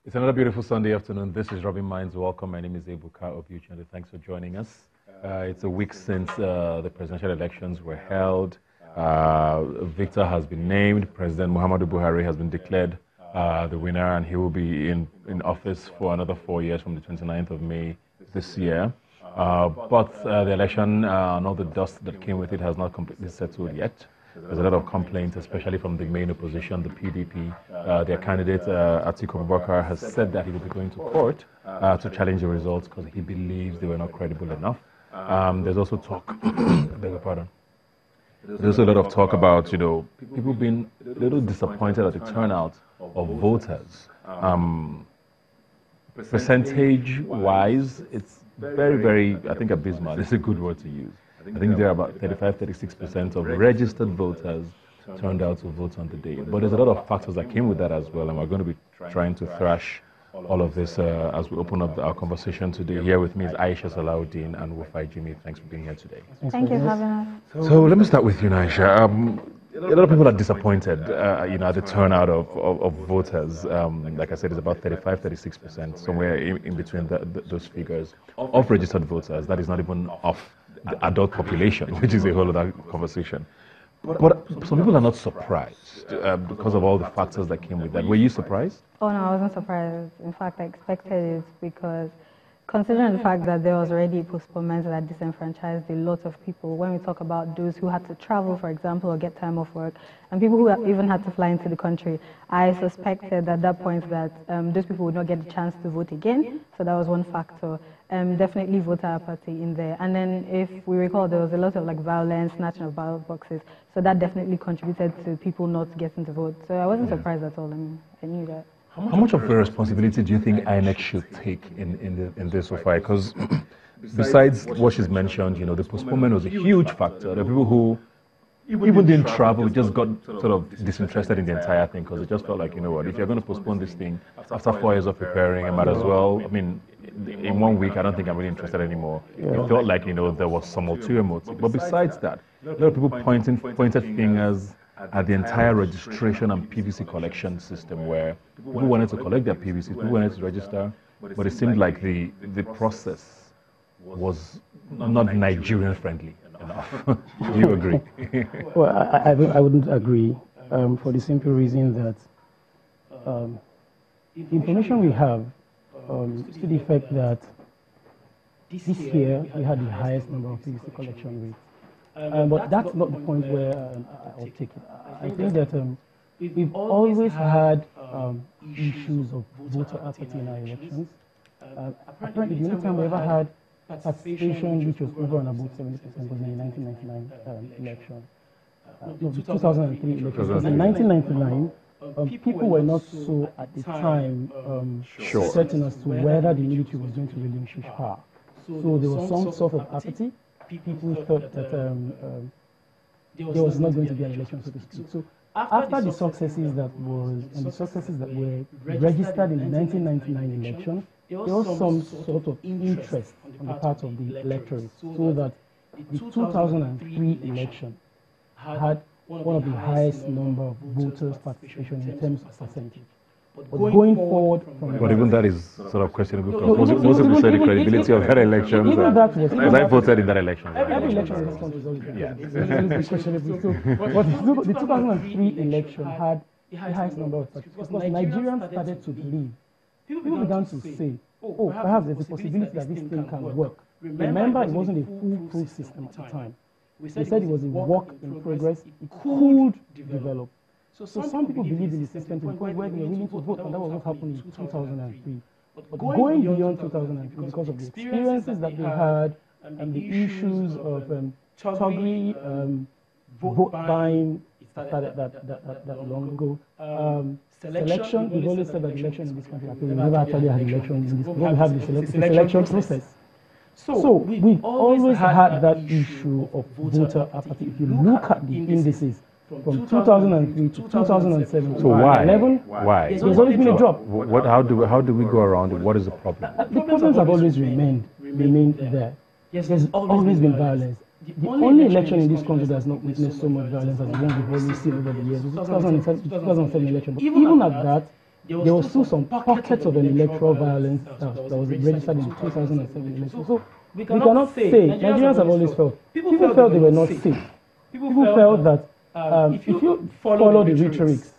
It's another beautiful Sunday afternoon. This is Rubbin Minds. Welcome. My name is Ebuka Obuchande. Thanks for joining us. It's a week since the presidential elections were held. Victor has been named. President Muhammadu Buhari has been declared the winner, and he will be in office for another 4 years from the 29th of May this year. But the election and all the dust that came with it has not completely settled yet. There's a lot of complaints, especially from the main opposition, the PDP. Their candidate, Atiku Abubakar, has said that he will be going to court to challenge the results because he believes they were not credible enough. There's also talk, I beg your pardon. There's a lot of talk about, people being a little disappointed at the turnout of voters. Percentage-wise, it's very, very, I think, abysmal. It's a good word to use. I think there are about 35–36% of registered voters turned out to vote on the day. But there's a lot of factors that came with that as well, and we're going to be trying to thrash all of this as we open up our conversation today. Here with me is AISHA, SALAUDEEN, and WOFAI Jimmy. Thanks for being here today. Thank you for having us. So let me start with you, AISHA. A lot of people are disappointed, at the turnout of voters. Like I said, it's about 35–36%, somewhere in between those figures of registered voters. That is not even of the adult population, which is a whole other conversation. But some people are not surprised because of all the factors that came with that. Were you surprised? Oh, no, I wasn't surprised. In fact, I expected it because considering the fact that there was already a postponement that disenfranchised a lot of people, when we talk about those who had to travel, for example, or get time off work, and people who even had to fly into the country, I suspected at that point that those people would not get the chance to vote again. So that was one factor. Definitely voter apathy in there. And then if we recall, there was a lot of violence, snatching of ballot boxes. So that definitely contributed to people not getting to vote. So I wasn't surprised at all. I mean, I knew that. How much of a responsibility do you think INEC should take in this WOFAI? Because besides what she's mentioned, the postponement was a huge factor. There are people who even didn't travel, just got sort of disinterested in the entire thing because it just felt like, if you're going to postpone this thing after 4 years of preparing, I might as well, in 1 week, I don't think I'm really interested anymore. It felt like, there was some ulterior motive. But besides that, a lot of people pointed fingers at the entire registration and PVC collection system where people wanted to collect their PVCs, people wanted to register, but it seemed like the process was not Nigerian friendly enough. Do you agree? Well, I wouldn't agree for the simple reason that the information we have is to the effect that this year we had the highest number of PVC collection rates. But that's not the point where I'll take it. I think that we've always had issues of voter apathy in our elections. Apparently, the only time we ever had participation, which was over and above 70%, was in the 1999 election. No, the 2003 election. Because in 1999, people were not so, at the time, certain as to whether the military was going to relinquish power. So there was some sort of apathy. People thought that there was not going to be an election, so to speak. So after the successes that were registered in the 1999 election, there was some sort of interest on the part of the electorate, so that the 2003 election had one of the highest number of voters' participation in terms of percentage. But going forward from but even that is sort of questionable because most people say the credibility of that election. Because I voted in that election. Every election in this country is always questionable. So, the 2003 election had the highest number of participants because Nigerians started to believe. People began to say, oh, perhaps there's a possibility that this thing can work. Remember, it wasn't a foolproof system at the time. We said it was a work in progress. It could develop. So some people believe in the system to the point where they were willing to vote, and that was what happened in 2003. But going beyond 2003, because of the experiences that they had and the issues of thuggery, vote buying, started that long ago. Selection, we've always said that election in this country, we never actually had elections in this country. We have the selection process. So we've always had that issue of voter apathy. If you look at the indices, from 2003 to 2007 so why? 2011, why? There's always been a drop. How do we go around it? What is the problem? The problems have always remained there. There's always been violence. The only election in this country that has not witnessed so much violence as the one we've always seen over the years was the 2007 election. But even at that, there was still some pockets of an electoral violence that was registered in the 2007 election. So we cannot say, Nigerians have always felt, people felt they were not safe. People felt that if you follow the rhetorics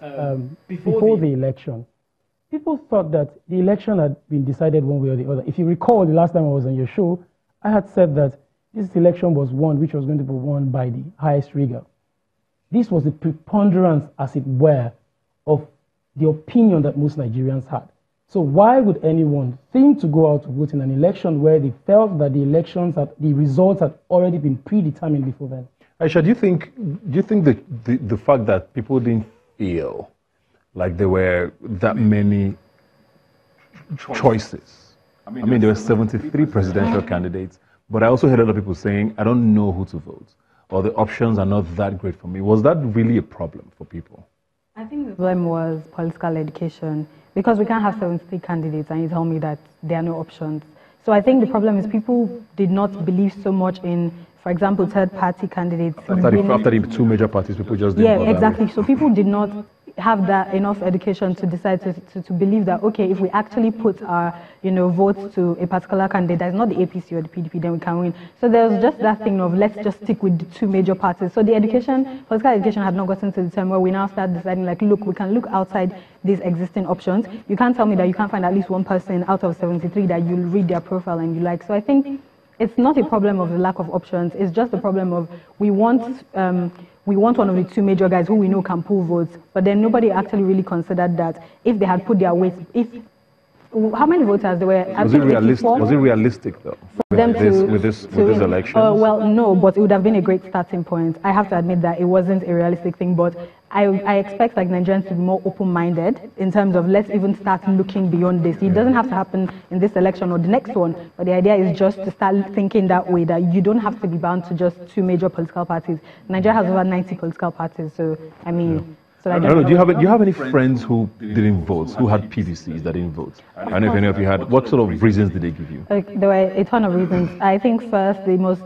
before the election, people thought that the election had been decided one way or the other. If you recall, the last time I was on your show, I had said that this election was won, which was going to be won by the highest rigor. This was the preponderance, as it were, of the opinion that most Nigerians had. So why would anyone think to go out to vote in an election where they felt that the results had already been predetermined before then? AISHA, do you think the fact that people didn't feel like there were that many choices? I mean, there were 73 presidential candidates, but I also heard other people saying, I don't know who to vote, or the options are not that great for me. Was that really a problem for people? I think the problem was political education, because we can't have 73 candidates and you tell me that there are no options. So I think the problem is people did not believe so much in, for example, third-party candidates. After the two major parties, people just didn't. Yeah, exactly. So people did not have that enough education to decide to believe that, okay, if we actually put our votes to a particular candidate that's not the APC or the PDP, then we can win. So there was just that thing of let's just stick with the two major parties. So the political education had not gotten to the time where we now start deciding, like, look, we can look outside these existing options. You can't tell me that you can't find at least one person out of 73 that you'll read their profile and you like. So I think it's not a problem of the lack of options. It's just a problem of we want one of the two major guys who we know can pull votes, but then nobody actually really considered that if they had put their weight, how many voters there were? Was it realistic though? With this election? Well, no, but it would have been a great starting point. I have to admit that it wasn't a realistic thing, but I expect like Nigerians to be more open-minded in terms of let's even start looking beyond this. It doesn't have to happen in this election or the next one, but the idea is just to start thinking that way, that you don't have to be bound to just two major political parties. Nigeria has over 90 political parties, so I mean... Yeah. So do you have any friends who didn't vote, who had PVCs that didn't vote? I don't know if any of you had. What sort of reasons did they give you? There were a ton of reasons. I think first, the most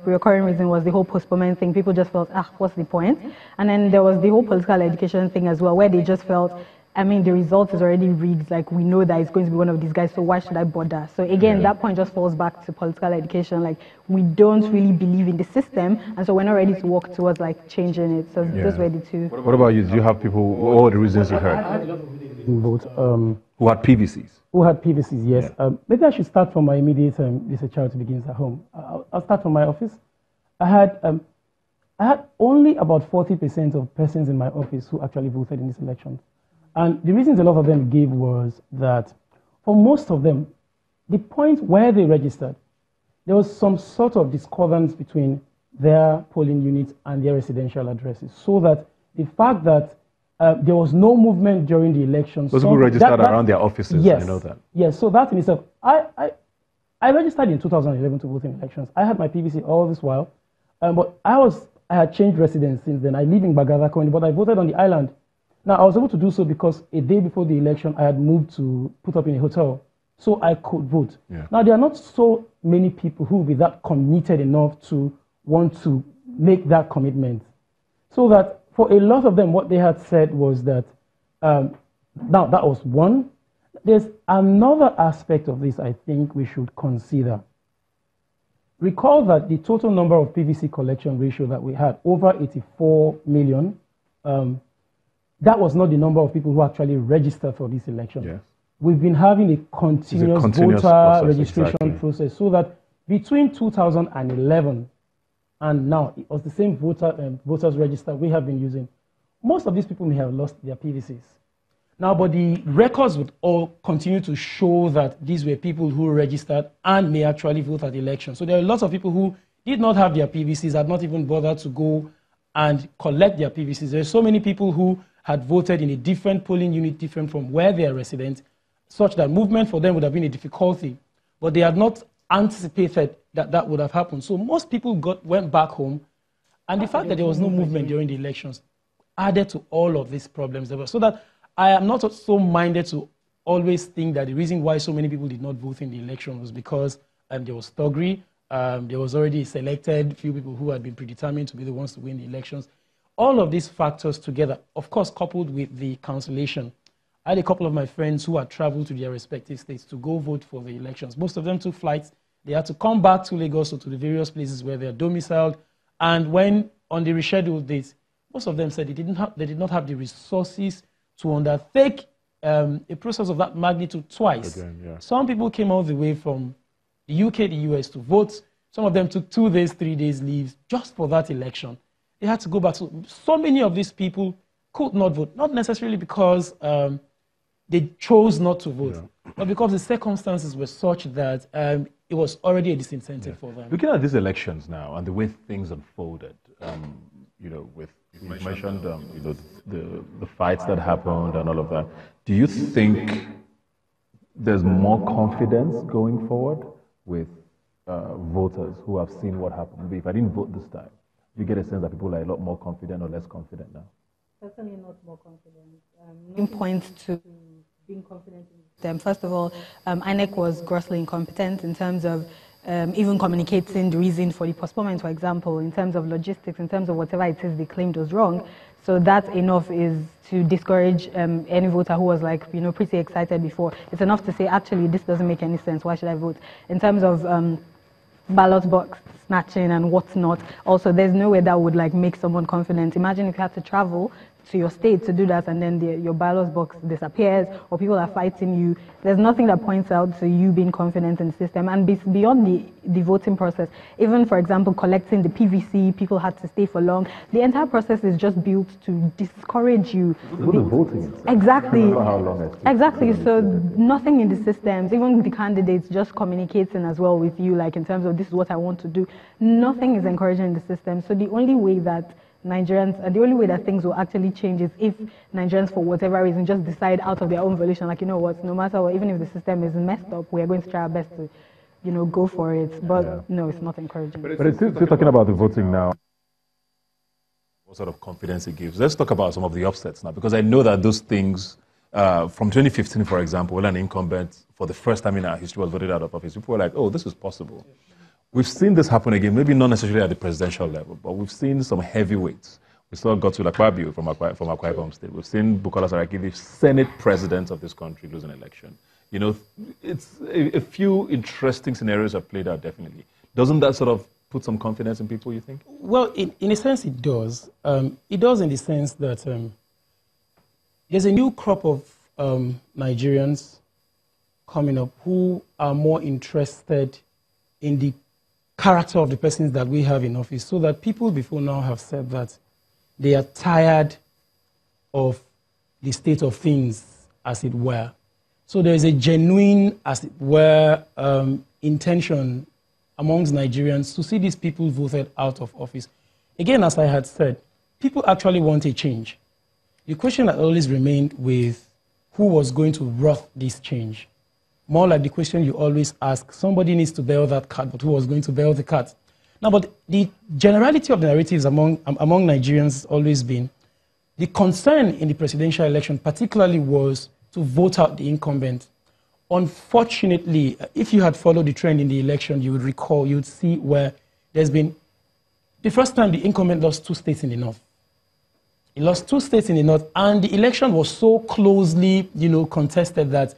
recurring reason was the whole postponement thing. People just felt, what's the point? And then there was the whole political education thing as well, where they just felt, I mean, the result is already rigged. Like, we know that it's going to be one of these guys, so why should I bother? So again, that point just falls back to political education. Like, we don't really believe in the system, and so we're not ready to work towards like changing it. So those were the two. What about you? Do you have people? What were the reasons you heard? I had a lot of people vote. Who had PVCs? Who had PVCs? Yes. Yeah. Maybe I should start from my immediate. This charity begins at home. I'll start from my office. I had only about 40% of persons in my office who actually voted in this election. And the reasons a lot of them gave was that for most of them, the point where they registered, there was some sort of discordance between their polling units and their residential addresses. So that the fact that there was no movement during the election. Those people registered around their offices, yes, I know that. Yes, so that in itself, I registered in 2011 to vote in elections. I had my PVC all this while, but I had changed residence since then. I live in Bagada currently, but I voted on the island. Now, I was able to do so because a day before the election, I had moved to put up in a hotel, so I could vote. Yeah. Now, there are not so many people who will be that committed enough to want to make that commitment. So that for a lot of them, what they had said was that, now that was one. There's another aspect of this I think we should consider. Recall that the total number of PVC collection ratio that we had, over 84 million, that was not the number of people who actually registered for this election. Yes. We've been having a continuous voter registration process, so that between 2011 and now, it was the same voters register we have been using. Most of these people may have lost their PVCs. Now, but the records would all continue to show that these were people who registered and may actually vote at the election. So there are lots of people who did not have their PVCs, had not even bothered to go and collect their PVCs. There are so many people who had voted in a different polling unit, different from where they are resident, such that movement for them would have been a difficulty. But they had not anticipated that that would have happened. So most people went back home, and the fact that there was no movement during the elections added to all of these problems. So that I am not so minded to always think that the reason why so many people did not vote in the election was because there was thuggery. There was already selected few people who had been predetermined to be the ones to win the elections. All of these factors together, of course, coupled with the cancellation, I had a couple of my friends who had traveled to their respective states to go vote for the elections. Most of them took flights. They had to come back to Lagos or to the various places where they're domiciled. And when on the rescheduled dates, most of them said they did not have the resources to undertake a process of that magnitude twice. Again, yeah. Some people came all the way from the UK, the US to vote. Some of them took 2 days, 3 days leaves just for that election. They had to go back. So many of these people could not vote, not necessarily because they chose not to vote, yeah, but because the circumstances were such that it was already a disincentive for them. Looking at these elections now and the way things unfolded, you know, with you mentioned you know, the fights that happened and all of that. Do you think there's more confidence going forward with voters who have seen what happened? Maybe if I didn't vote this time, you get a sense that people are a lot more confident or less confident now? Certainly not more confident. No point to being confident in them. First of all, INEC was grossly incompetent in terms of even communicating the reason for the postponement, for example, in terms of logistics, in terms of whatever it is they claimed was wrong. So that enough is to discourage any voter who was like, you know, pretty excited before. It's enough to say, actually, this doesn't make any sense. Why should I vote? In terms of ballot box snatching and whatnot, also, there's no way that would like make someone confident. Imagine if you had to travel to your state to do that and then your ballot box disappears or people are fighting you. There's nothing that points out to you being confident in the system. And beyond the voting process, even, for example, collecting the PVC, people had to stay for long. The entire process is just built to discourage you. Voting. Exactly. How long exactly. So nothing in the systems, even the candidates just communicating as well with you, like in terms of this is what I want to do. Nothing is encouraging in the system. So the only way that the only way that things will actually change is if Nigerians, for whatever reason, just decide out of their own volition, like, you know what, no matter what, even if the system is messed up, we are going to try our best to, you know, go for it. But no, it's not encouraging. But it's still talking about the voting now. What sort of confidence it gives? Let's talk about some of the upsets now, because I know that those things, from 2015, for example, when an incumbent, for the first time in our history, was voted out of office, people were like, oh, this is possible. We've seen this happen again, maybe not necessarily at the presidential level, but we've seen some heavyweights. We saw Godswill Akpabio from Akwa Ibom State. We've seen Bukola Saraki, the Senate president of this country, lose an election. You know, it's a few interesting scenarios have played out, definitely. Doesn't that sort of put some confidence in people, you think? Well, in a sense, it does. It does in the sense that there's a new crop of Nigerians coming up who are more interested in the character of the persons that we have in office, so that people before now have said that they are tired of the state of things, as it were. So there is a genuine, as it were, intention amongst Nigerians to see these people voted out of office. Again, as I had said, people actually want a change. The question that always remained with who was going to rough this change. More like the question you always ask, somebody needs to bail that cat, but who was going to bail the cat? Now, but the generality of the narratives among Nigerians has always been, the concern in the presidential election particularly was to vote out the incumbent. Unfortunately, if you had followed the trend in the election, you would recall, you would see where there's been, the first time the incumbent lost 2 states in the north. He lost 2 states in the north, and the election was so closely, you know, contested that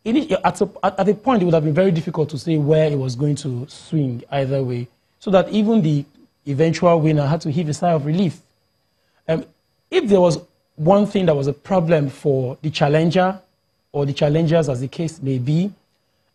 at a point, it would have been very difficult to say where it was going to swing either way, so that even the eventual winner had to heave a sigh of relief. If there was one thing that was a problem for the challenger, or the challengers as the case may be,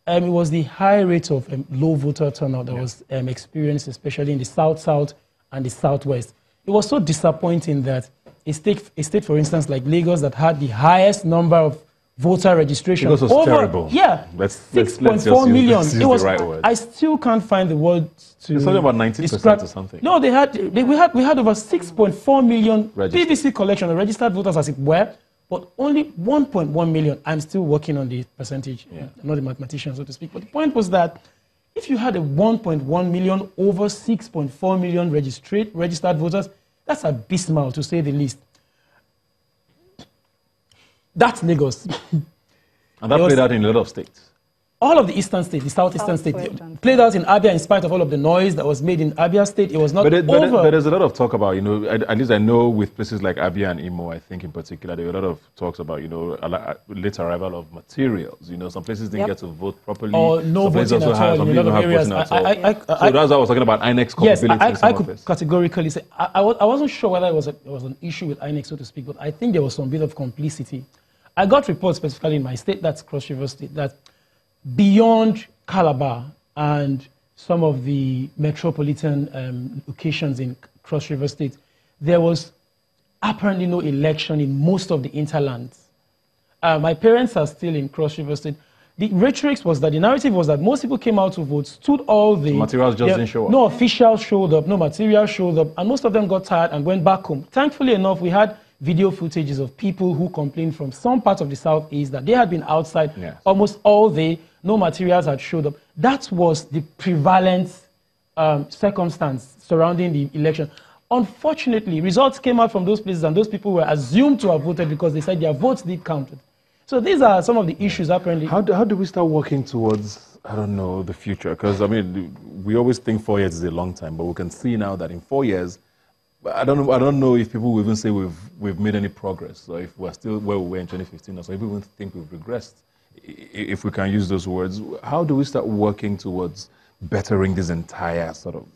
it was the high rate of low voter turnout that was experienced, especially in the South-South and the Southwest. It was so disappointing that a state, for instance, like Lagos, that had the highest number of voter registration. Because it was terrible. Yeah, 6.4 million. It was. Right word. I still can't find the words to. It's only about 19% or something. No, we had over 6.4 million PVC collection of registered voters, as it were, but only 1.1 million. I'm still working on the percentage. Yeah. I'm not a mathematician, so to speak. But the point was that if you had a 1.1 million over 6.4 million registered voters, that's abysmal, to say the least. That's Lagos. And that played out in a lot of states. all of the eastern states, the southeastern states, played out in Abia in spite of all of the noise that was made in Abia State. It was not over. But there's a lot of talk about, at least I know with places like Abia and Imo, I think in particular, there were a lot of talks about, late arrival of materials. Some places didn't get to vote properly. Or no voting at all in a lot of areas. So that's why I was talking about INEC's capability. Yes, I could categorically say, I wasn't sure whether it was an issue with INEC, so to speak, but I think there was some bit of complicity. I got reports specifically in my state, that's Cross River State, that beyond Calabar and some of the metropolitan locations in Cross River State, there was apparently no election in most of the interlands. My parents are still in Cross River State. The rhetoric was that the narrative was that most people came out to vote, stood all the... materials just didn't show up. No officials showed up, no materials showed up, and most of them got tired and went back home. Thankfully enough, we had video footages of people who complained from some parts of the southeast that they had been outside almost all day, no materials had showed up. That was the prevalent circumstance surrounding the election. Unfortunately, results came out from those places and those people were assumed to have voted because they said their votes did count. So these are some of the issues apparently. How do we start working towards, I don't know, the future? Because, we always think 4 years is a long time, but we can see now that in 4 years, I don't know if people will even say we've made any progress, or if we're still where we were in 2015, or so if people think we've regressed, if we can use those words. How do we start working towards bettering this entire sort of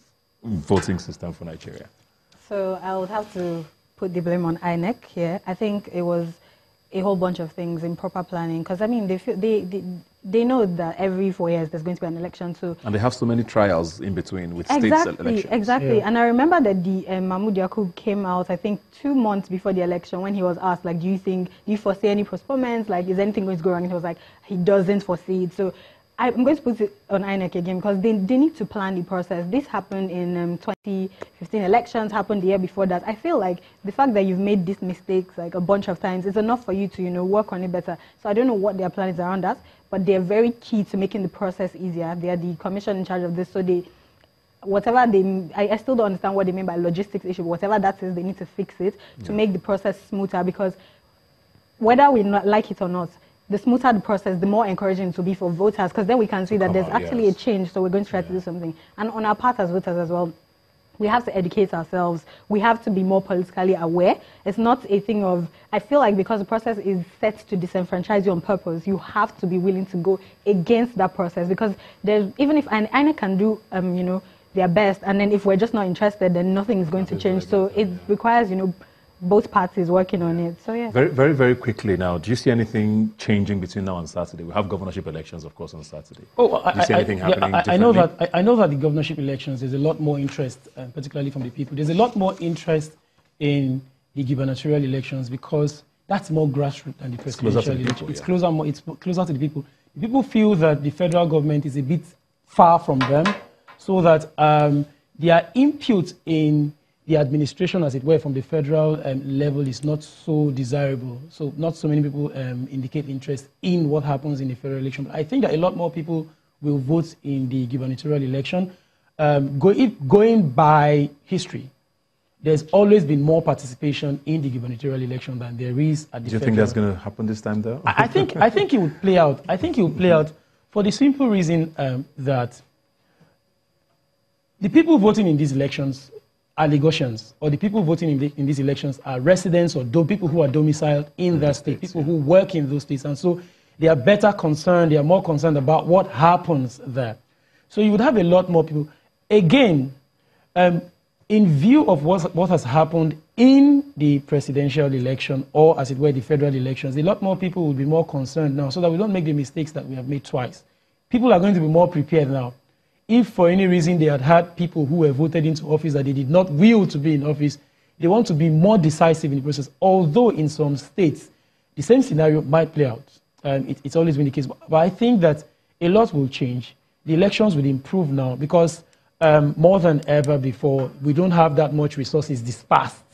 voting system for Nigeria? So I would have to put the blame on INEC here. I think it was a whole bunch of things, improper planning, because they know that every 4 years there's going to be an election too. And they have so many trials in between with state elections. Exactly. Yeah. And I remember that the Mahmoud Yakub came out, I think 2 months before the election, when he was asked, like, do you foresee any postponements? Like, is anything going to go wrong? And he was like, he doesn't foresee it. So I'm going to put it on INEC again because they need to plan the process. This happened in 2015 elections, happened the year before that. I feel like the fact that you've made these mistakes like a bunch of times is enough for you to, work on it better. So I don't know what their plan is around that, but they're very key to making the process easier. They are the commission in charge of this, so I still don't understand what they mean by logistics issue, but whatever that is, they need to fix it to make the process smoother, because whether we like it or not, the smoother the process, the more encouraging it will be for voters, because then we can see that there's actually a change, so we're going to try to do something. And on our part as voters as well, we have to educate ourselves. We have to be more politically aware. It's not a thing of, I feel like because the process is set to disenfranchise you on purpose, you have to be willing to go against that process, because even if INEC can do, their best, and then if we're just not interested, then nothing is going to change. So it requires, both parties working on it. So yeah. Very, very, very quickly now, do you see anything changing between now and Saturday? We have governorship elections, of course, on Saturday. Do you see anything happening differently? I know that the governorship elections, there's a lot more interest, particularly from the people. There's a lot more interest in the gubernatorial elections because that's more grassroots than the presidential election. It's closer to the people. The people feel that the federal government is a bit far from them, so that their input in the administration, as it were, from the federal level is not so desirable. So not so many people indicate interest in what happens in the federal election. But I think that a lot more people will vote in the gubernatorial election. Going by history, there's always been more participation in the gubernatorial election than there is at the federal. Do you think that's going to happen this time, though? I think it would play out. I think it would play out for the simple reason that the people voting in these elections are Lagosians, or the people voting in these elections are residents or people who are domiciled in that state, people who work in those states. And so they are better concerned, they are more concerned about what happens there. So you would have a lot more people. Again, in view of what has happened in the presidential election, or as it were, the federal elections, a lot more people will be more concerned now so that we don't make the mistakes that we have made twice. People are going to be more prepared now. If for any reason they had people who were voted into office that they did not will to be in office, they want to be more decisive in the process. Although in some states, the same scenario might play out. It's always been the case. But I think that a lot will change. The elections will improve now because more than ever before, we don't have that much resources dispersed.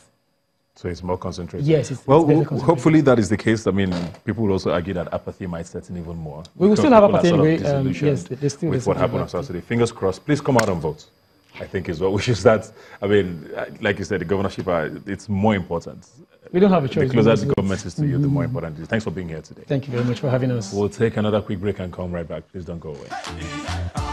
So it's more concentrated. Yes, it's hopefully that is the case. I mean, people will also argue that apathy might set in even more. We will still have apathy anyway. Yes, with what happened on Saturday. Fingers crossed. Please come out and vote, I think is what we should start. I mean, like you said, the governorship, it's more important. We don't have a choice. The closer the government is to you, the more important it is. Thanks for being here today. Thank you very much for having us. We'll take another quick break and come right back. Please don't go away.